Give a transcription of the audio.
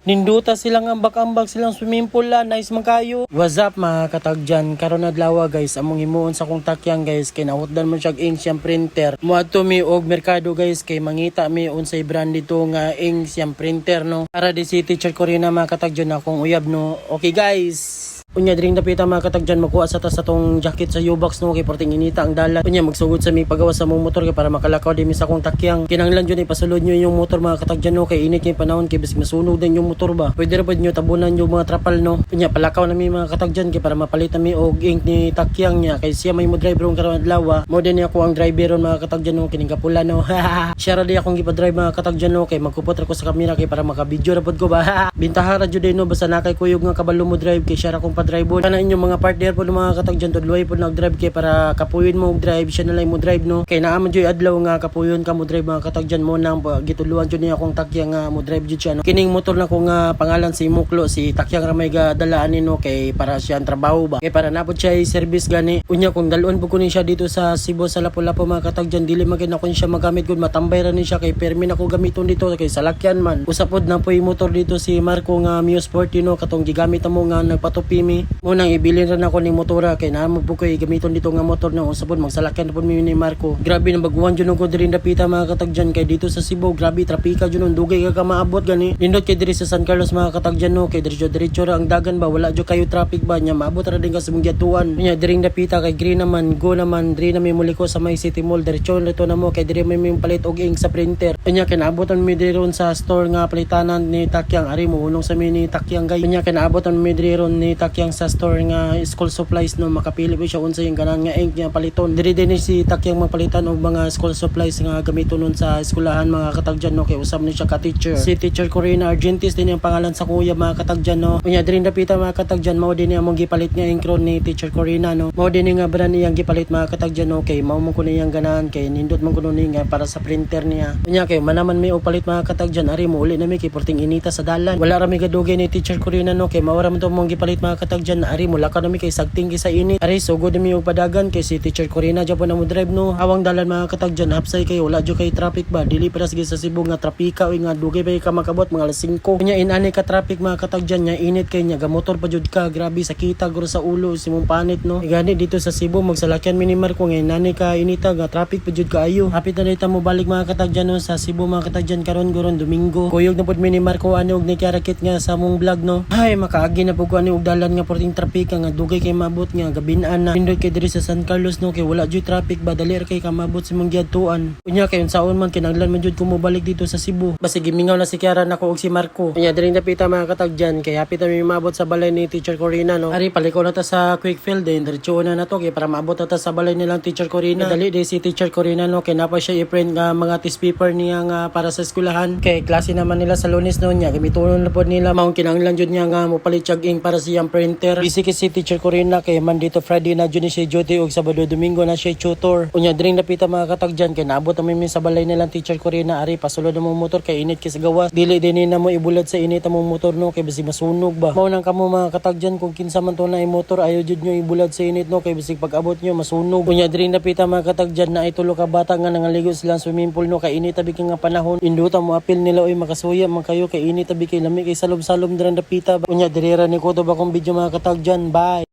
Ninduta silang ambak-ambak silang swimming pool la, nice man kayo. What's up mga katagjan, karon adlaw guys, among himuon sa kong takyang guys, kay nawutdan man siya ink siyang printer. Muadto mi og merkado guys, kay mangita mi unsay brand dito nga ink siyang printer no. Para di si Teacher Corina mga katagjan akong uyab no. Okay guys. Unya dring dapita mga katagjan makuha sa tas atong jacket sa U-box no kay porting inita ang dalan. Unya magsugod sa mi pagawa sa mong motor kay para makalakaw din mi sa akong takyang. Kinahanglan jud ipasulod nyo yung motor mga katagjan no kay init kay panahon kay bisig masunog din yung motor ba. Pwede ra pud nyo tabunan yung mga trapal no. Unya palakaw na mi mga katagjan kay para mapalit mi og ink ni takyang niya kay siya may mo driver ron karon adlaw. Mo din ako ang driver ron mga katagjan no kining kapula no. Siya ra di akong gipa-drive mga katagjan no kay magkupot ra ko sa kamera kay para maka-video ra pud ko ba. Bintaha ra jud no basta nakay kuyog nga kabalo mo drive kay siya ra akong pa-drive kana inyong mga partner po mga katagjan tudloy po nag-drive kay para kapuyon mo og drive siya na lang mo drive no kay naa man joy adlaw nga kapuyon ka mo drive mga katagjan mo nang gituluan jud niya akong takyang nga mo drive jud siya no kining motor na ko nga pangalan si Muklo si takyang ra may gadalaan ni no kay para siya ang trabaho ba kay para napod siya i-service gani unya kung dalon po kunin siya dito sa Cebu sa Lapu-Lapu mga katagjan dili man gyud ako siya magamit gud matambay ra ni siya kay permi na ko gamiton dito kay salakyan man usapod na po yung motor dito si Marco nga Mio Sport no katong gigamit mo nga nagpatupi mi unang ibilin ra nako ning motora kay naamo po koy gamiton dito nga motor na usapon magsalakyan po mi ni Marco. Grabe na baguhan jud ko diri dapita mga katagjan kay dito sa Cebu grabe trapika jud dugay ka maabot gani. Nindot kay diri sa San Carlos mga katagjan no kay diretso ra ang dagan ba wala jud kayo traffic ba nya maabot ra din ka sa mong giyatuan. Nya diri dapita kay green naman go naman diri na may muliko sa may City Mall diretso rito na mo kay diri may palit og ink sa printer. Nya kinaabotan mi diri ron sa store nga palitanan ni Takyang ari mo unong sa mi ni Takyang gay. Nya kinaabotan mi diri ron ni Takyang sa store nga school supplies no makapili po siya unsa yung ganan nga ink niya paliton diri din si takyang magpalitan og mga school supplies nga gamiton nun sa eskwelahan mga katagjan no kay usab ni siya ka teacher si Teacher Corina Argentis din yung pangalan sa kuya mga katagjan no unya diri dapita mga katagjan mao din among gipalit nga ink ron ni Teacher Corina no mao din nga brand niyang gipalit mga katagjan no kay mao mo kuno yang ganan kay nindot man kuno ni nga para sa printer niya unya kay manaman may og palit mga katagjan ari mo uli na mi kay porting inita sa dalan wala ra mi gadugay ni Teacher Corina no kay mao ra man to mong gipalit mga katagjan ari mo lakaw na mi kay sagting sa init ari sugod mi og padagan kay si Teacher Corina jud na mo drive no awang dalan mga katagjan hapsay kay wala jud kay traffic ba dili para sige sa Cebu nga trapika o nga dugay pa ka makabot mga alas 5 nya inani ka traffic mga katagjan nya init kay nya gamotor pa jud ka grabe sakita guro sa ulo simong panit no igani dito sa Cebu magsalakyan mi ni Marco nga inani ka inita nga traffic pa jud kaayo hapit na dita mo balik mga katagjan no sa Cebu mga katagjan karon guron Domingo kuyog na pud mi ni Marco ani og ni karakit nga sa mong vlog no ay makaagi na pud ko ani og dalan nga porting trapika nga dugay kay mabot nga gabin-an na pindot kay diri sa San Carlos no kay wala jud traffic ba dali ra kay ka mabot sa mong giyadtuan unya kay unsaon man kinahanglan man jud ko mobalik dito sa Cebu basi gimingaw na si Kiara nako og si Marco unya diri dapita mga katagjan kay hapit na mi mabot sa balay ni Teacher Corina no ari paliko na ta sa Quickfield din diretso na to kay para maabot na ta sa balay nilang Teacher Corina dali di si Teacher Corina no kay napa siya i-print nga mga test paper niya nga para sa eskwelahan kay klase naman nila sa Lunes no nya gamiton na pod nila mao kinahanglan jud niya nga mopalit siya ink para siyang printer busy si Teacher Corina kay Monday to Friday na jud ni siya duty og Sabado Domingo na siya tutor unya dring napita mga katagjan kay naabot na mi sa balay nilang Teacher Corina ari pasulod na mo motor kay init kay sa gawas dili din na mo ibulad sa init ang motor no kay basi masunog ba mao nang kamo mga katagjan kung kinsa man to na motor ayo jud nyo ibulad sa init no kay bisig pag-abot nyo masunog unya dring napita mga katagjan na ay tulo ka bata nga nangaligo sila sa swimming pool no kay init tabi kay nga panahon induta mo apil nila oy makasuya man kayo kay init tabi kay lami kay salom-salom dira napita unya dirira ni ko to ba kong video mga katagjan bye.